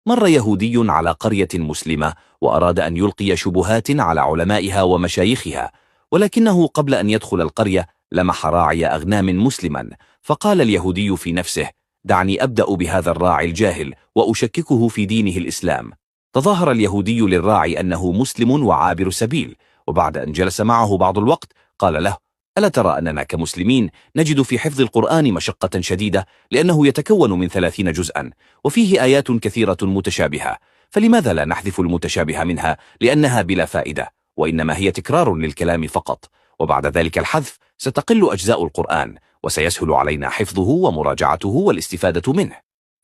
مر يهودي على قرية مسلمة وأراد أن يلقي شبهات على علمائها ومشايخها، ولكنه قبل أن يدخل القرية لمح راعي أغنام مسلما، فقال اليهودي في نفسه: دعني أبدأ بهذا الراعي الجاهل وأشككه في دينه الإسلام. تظاهر اليهودي للراعي أنه مسلم وعابر سبيل، وبعد أن جلس معه بعض الوقت قال له: ألا ترى أننا كمسلمين نجد في حفظ القرآن مشقة شديدة، لأنه يتكون من 30 جزءا، وفيه آيات كثيرة متشابهة، فلماذا لا نحذف المتشابه منها لأنها بلا فائدة، وإنما هي تكرار للكلام فقط، وبعد ذلك الحذف ستقل أجزاء القرآن، وسيسهل علينا حفظه ومراجعته والاستفادة منه.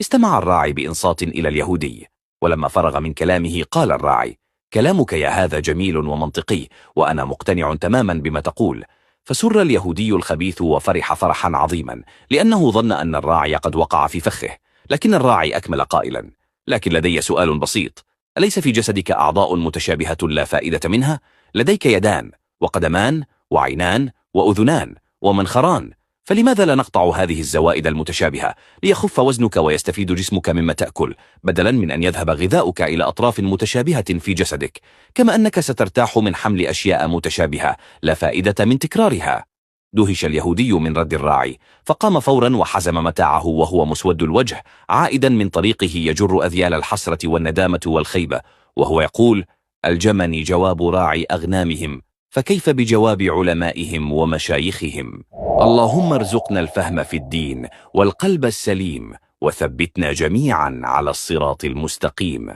استمع الراعي بإنصات إلى اليهودي، ولما فرغ من كلامه قال الراعي: كلامك يا هذا جميل ومنطقي، وأنا مقتنع تماما بما تقول. فسر اليهودي الخبيث وفرح فرحا عظيما، لأنه ظن أن الراعي قد وقع في فخه. لكن الراعي أكمل قائلا: لكن لدي سؤال بسيط، أليس في جسدك أعضاء متشابهة لا فائدة منها؟ لديك يدان وقدمان وعينان وأذنان ومنخران، فلماذا لا نقطع هذه الزوائد المتشابهة ليخف وزنك ويستفيد جسمك مما تأكل، بدلا من أن يذهب غذاؤك إلى أطراف متشابهة في جسدك، كما أنك سترتاح من حمل أشياء متشابهة لا فائدة من تكرارها. دهش اليهودي من رد الراعي، فقام فورا وحزم متاعه وهو مسود الوجه، عائدا من طريقه يجر أذيال الحسرة والندامة والخيبة، وهو يقول: ألجمني جواب راعي أغنامهم، فكيف بجواب علمائهم ومشايخهم؟ اللهم ارزقنا الفهم في الدين والقلب السليم، وثبتنا جميعا على الصراط المستقيم.